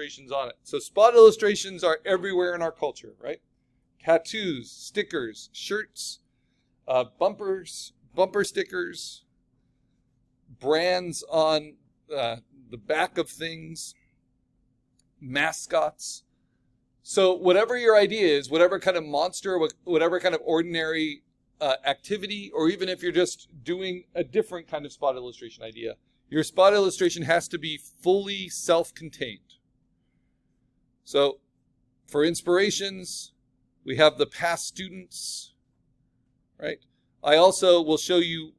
illustrations on it. So spot illustrations are everywhere in our culture, right? Tattoos, stickers, shirts, bumper stickers, brands on the back of things, mascots. So whatever your idea is, whatever kind of monster, whatever kind of ordinary activity, or even if you're just doing a different kind of spot illustration idea, your spot illustration has to be fully self-contained. So for inspirations, we have the past students, right? I also will show you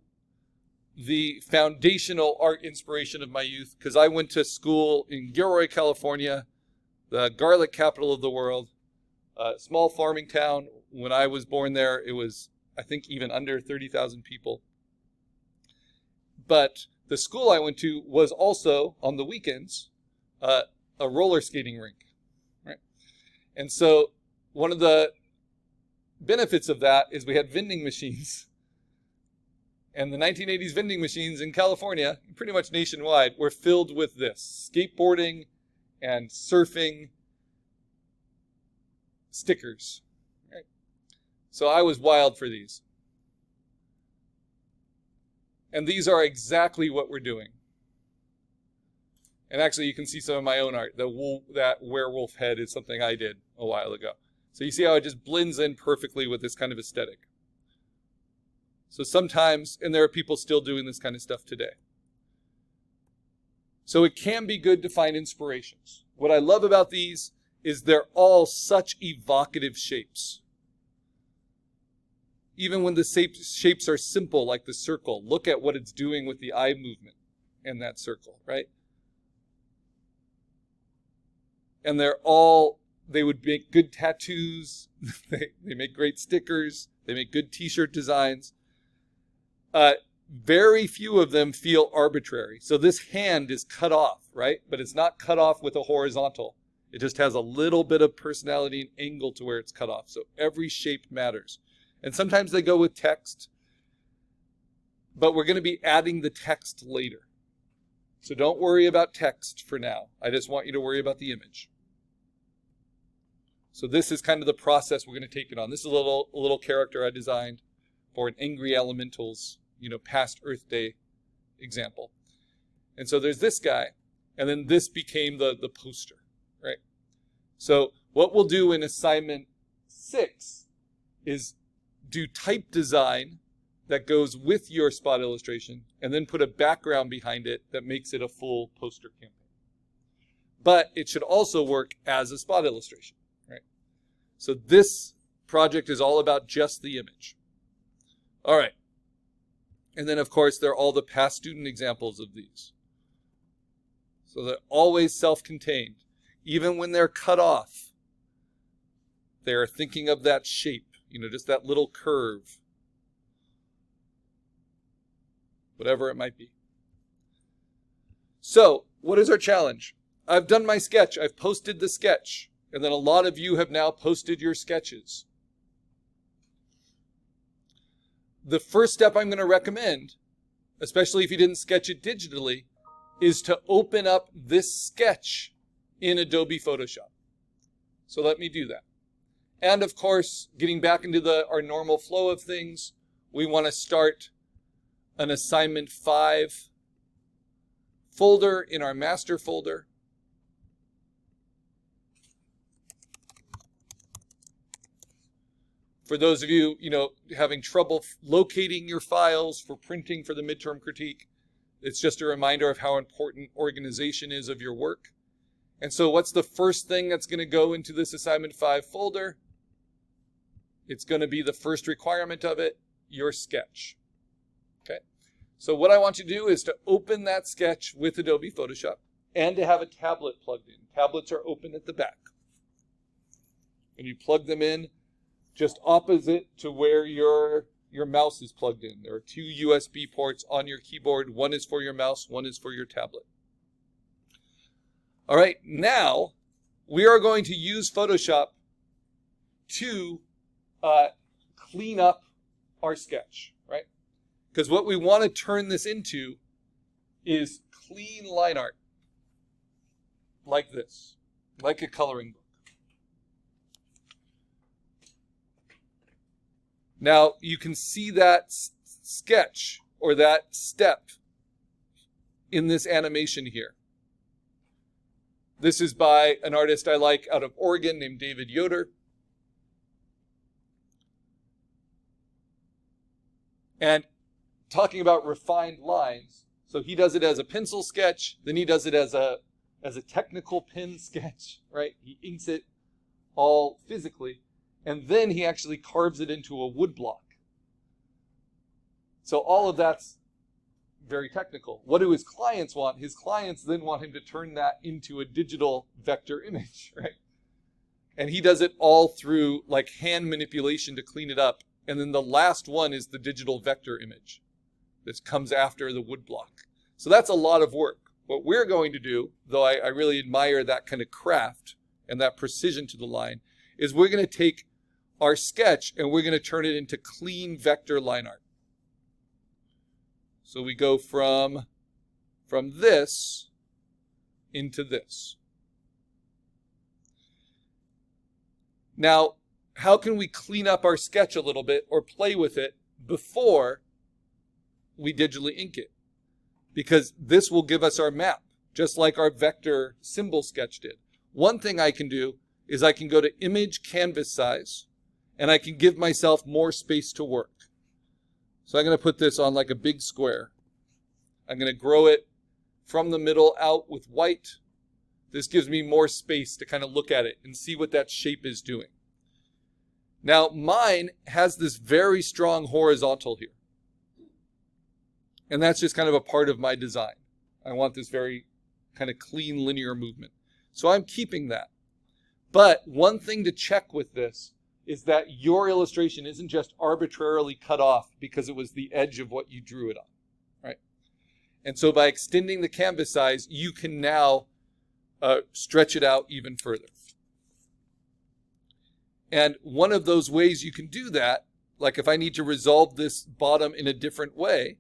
the foundational art inspiration of my youth, because I went to school in Gilroy, California, the garlic capital of the world, a small farming town. When I was born there, it was, I think, even under 30,000 people. But the school I went to was also, on the weekends, a roller skating rink, right? And so one of the benefits of that is we had vending machines. And the 1980s vending machines in California, pretty much nationwide, were filled with this: skateboarding and surfing stickers. Right? So I was wild for these. And these are exactly what we're doing. And actually, you can see some of my own art. That werewolf head is something I did a while ago. So you see how it just blends in perfectly with this kind of aesthetic. So sometimes, and there are people still doing this kind of stuff today. So it can be good to find inspirations. What I love about these is they're all such evocative shapes. Even when the shapes are simple, like the circle, look at what it's doing with the eye movement in that circle, right? And they would make good tattoos, they make great stickers, they make good t-shirt designs. Very few of them feel arbitrary. So this hand is cut off, right? But it's not cut off with a horizontal. It just has a little bit of personality and angle to where it's cut off. So every shape matters. And sometimes they go with text, but we're going to be adding the text later. So don't worry about text for now. I just want you to worry about the image. So this is kind of the process we're going to take it on. This is a little character I designed for an Angry Elementals, past Earth Day example. And so there's this guy, and then this became the poster, right? So what we'll do in assignment 6 is do type design that goes with your spot illustration, and then put a background behind it that makes it a full poster campaign. But it should also work as a spot illustration, right? So this project is all about just the image. All right. And then, of course, there are all the past student examples of these. So they're always self-contained. Even when they're cut off, they're thinking of that shape, just that little curve. Whatever it might be. So, what is our challenge? I've done my sketch. I've posted the sketch. And then a lot of you have now posted your sketches. The first step I'm going to recommend, especially if you didn't sketch it digitally, is to open up this sketch in Adobe Photoshop. So let me do that. And of course, getting back into our normal flow of things, we want to start an assignment 5 folder in our master folder. For those of you, having trouble locating your files for printing for the midterm critique, it's just a reminder of how important organization is of your work. And so what's the first thing that's going to go into this assignment 5 folder? It's going to be the first requirement of it, your sketch. Okay. So what I want you to do is to open that sketch with Adobe Photoshop and to have a tablet plugged in. Tablets are open at the back. And you plug them in just opposite to where your mouse is plugged in. There are 2 USB ports on your keyboard. One is for your mouse, one is for your tablet. All right, now we are going to use Photoshop to clean up our sketch, right? Because what we want to turn this into is clean line art, like this. like a coloring book. Now, you can see that sketch or that step in this animation here. This is by an artist I like out of Oregon named David Yoder. And talking about refined lines, so he does it as a pencil sketch, then he does it as a technical pen sketch, right? He inks it all physically, and then he actually carves it into a wood block. So all of that's very technical. What do his clients want? His clients then want him to turn that into a digital vector image, right? And he does it all through like hand manipulation to clean it up. And then the last one is the digital vector image. This comes after the wood block. So that's a lot of work. What we're going to do, though I really admire that kind of craft and that precision to the line, is we're going to take our sketch and we're going to turn it into clean vector line art. So we go from this into this. Now, how can we clean up our sketch a little bit or play with it before we digitally ink it? Because this will give us our map, just like our vector symbol sketch did. One thing I can do is I can go to image canvas size, and I can give myself more space to work. So I'm going to put this on like a big square. I'm going to grow it from the middle out with white. This gives me more space to kind of look at it and see what that shape is doing. Now, mine has this very strong horizontal here. And that's just kind of a part of my design. I want this very kind of clean linear movement. So I'm keeping that. But one thing to check with this is that your illustration isn't just arbitrarily cut off because it was the edge of what you drew it on, right? And so by extending the canvas size, you can now stretch it out even further. And one of those ways you can do that, like if I need to resolve this bottom in a different way,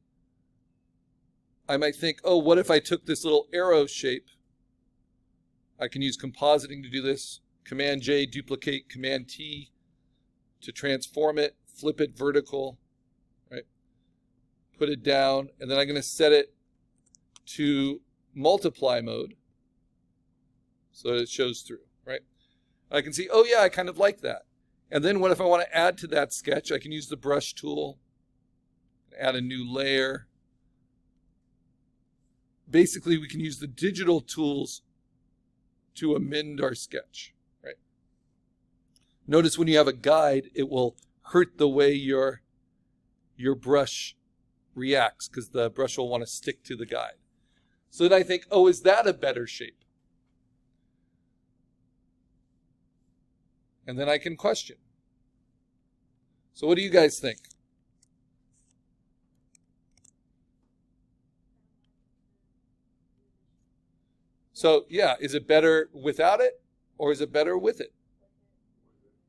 I might think, oh, what if I took this little arrow shape? I can use compositing to do this. Command J, duplicate, Command T to transform it, flip it vertical, right? Put it down, and then I'm going to set it to multiply mode so that it shows through, right? I can see, oh yeah, I kind of like that. And then what if I want to add to that sketch? I can use the brush tool, add a new layer. Basically, we can use the digital tools to amend our sketch, right? Notice when you have a guide, it will hurt the way your brush reacts because the brush will want to stick to the guide. So then I think, oh, is that a better shape? And then I can question. So what do you guys think? So yeah, is it better without it or is it better with it?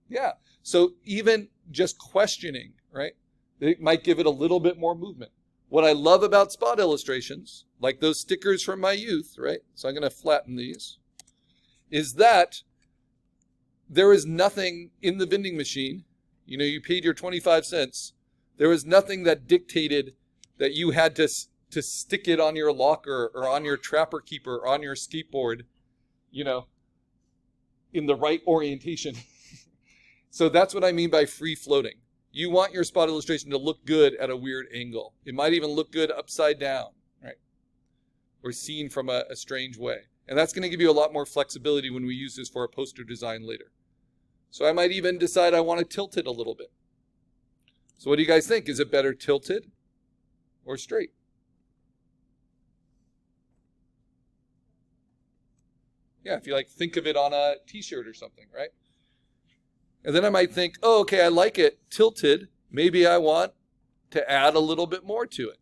Yeah, so even just questioning, right? It might give it a little bit more movement. What I love about spot illustrations, like those stickers from my youth, right? So I'm going to flatten these, is that there is nothing in the vending machine. You know, you paid your 25 cents. There was nothing that dictated that you had to stick it on your locker or on your trapper keeper or on your skateboard, you know, in the right orientation. So that's what I mean by free floating. You want your spot illustration to look good at a weird angle. It might even look good upside down, right? Or seen from a strange way. And that's going to give you a lot more flexibility when we use this for a poster design later. So I might even decide I want to tilt it a little bit. So what do you guys think? Is it better tilted or straight? Yeah, if you like think of it on a t-shirt or something, right? And then I might think, oh, okay, I like it tilted. Maybe I want to add a little bit more to it.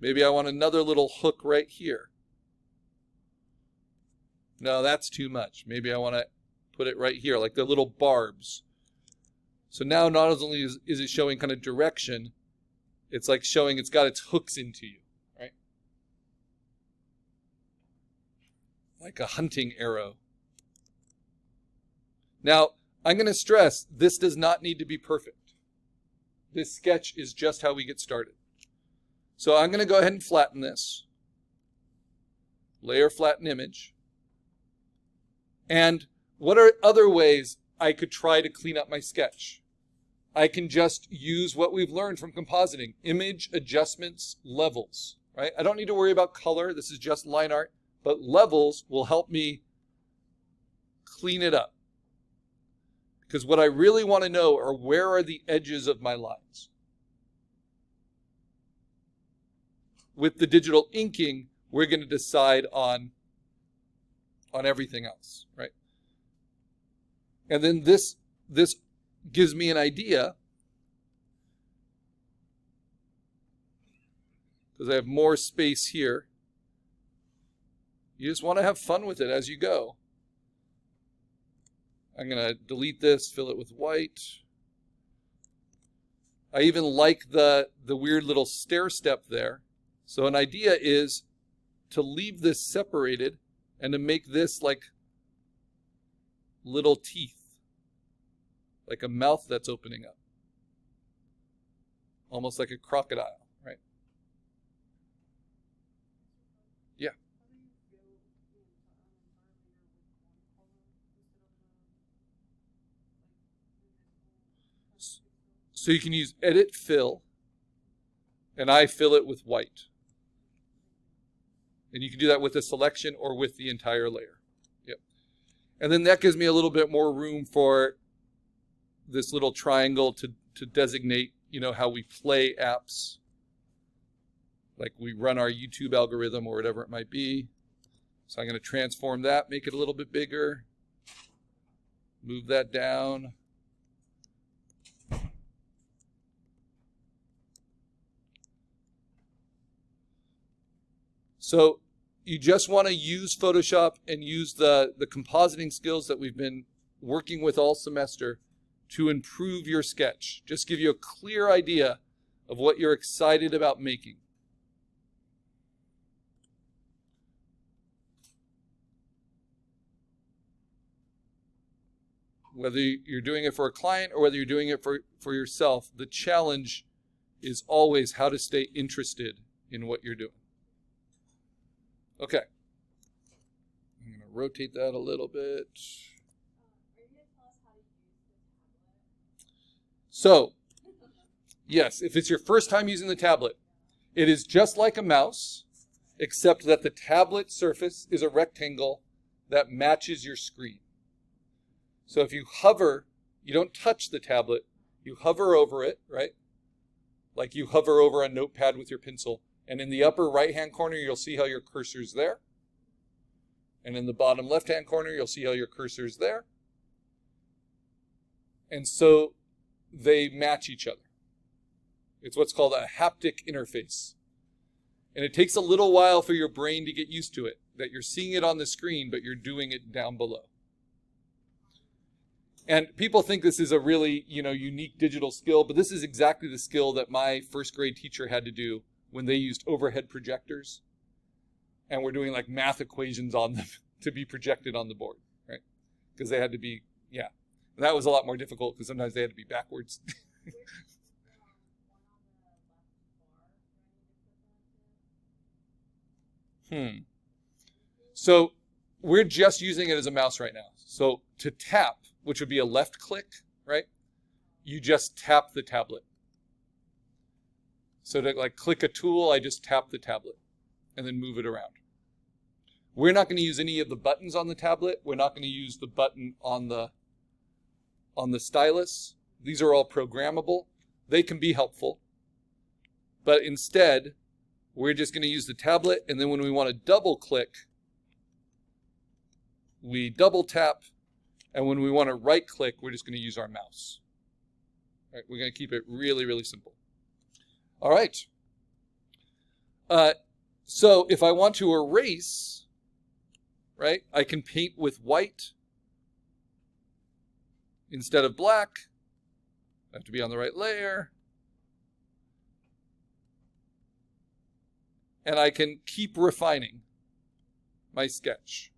Maybe I want another little hook right here. No, that's too much. Maybe I want to put it right here, like the little barbs. So now not only is it showing kind of direction, it's like showing it's got its hooks into you, right? Like a hunting arrow Now, I'm going to stress, this does not need to be perfect. This sketch is just how we get started. So I'm going to go ahead and flatten this. Layer, flatten image. And what are other ways I could try to clean up my sketch? I can just use what we've learned from compositing. Image, adjustments, levels, right? I don't need to worry about color. This is just line art. But levels will help me clean it up. Because what I really want to know are where are the edges of my lines. With the digital inking, we're going to decide on everything else, right? And then this gives me an idea, because I have more space here. You just want to have fun with it as you go. I'm going to delete this, fill it with white. I even like the weird little stair step there. So an idea is to leave this separated and to make this like little teeth, like a mouth that's opening up. Almost like a crocodile, right? Yeah. So you can use edit fill, and I fill it with white. And you can do that with a selection or with the entire layer. Yep. And then that gives me a little bit more room for this little triangle to designate, you know, how we play apps. Like we run our YouTube algorithm or whatever it might be. So I'm going to transform that, make it a little bit bigger. Move that down. So you just want to use Photoshop and use the compositing skills that we've been working with all semester to improve your sketch. Just give you a clear idea of what you're excited about making. Whether you're doing it for a client or whether you're doing it for yourself, the challenge is always how to stay interested in what you're doing. Okay. I'm going to rotate that a little bit. So, yes, if it's your first time using the tablet, it is just like a mouse, except that the tablet surface is a rectangle that matches your screen. So if you hover, you don't touch the tablet, you hover over it, right? Like you hover over a notepad with your pencil. And in the upper right-hand corner, you'll see how your cursor's there. And in the bottom left-hand corner, you'll see how your cursor's there. And so they match each other. It's what's called a haptic interface. And it takes a little while for your brain to get used to it, that you're seeing it on the screen, but you're doing it down below. And people think this is a really, unique digital skill, but this is exactly the skill that my first grade teacher had to do when they used overhead projectors and we're doing like math equations on them to be projected on the board, right? Because they had to be, And that was a lot more difficult because sometimes they had to be backwards. So we're just using it as a mouse right now. So to tap, which would be a left click, right? You just tap the tablet. So to like click a tool, I just tap the tablet and then move it around. We're not going to use any of the buttons on the tablet. We're not going to use the button on the stylus. These are all programmable. They can be helpful. But instead, we're just going to use the tablet, and then when we want to double click, we double tap, and when we want to right click, we're just going to use our mouse. All right, we're going to keep it really, really simple. All right. So if I want to erase, right, I can paint with white instead of black. I have to be on the right layer. And I can keep refining my sketch.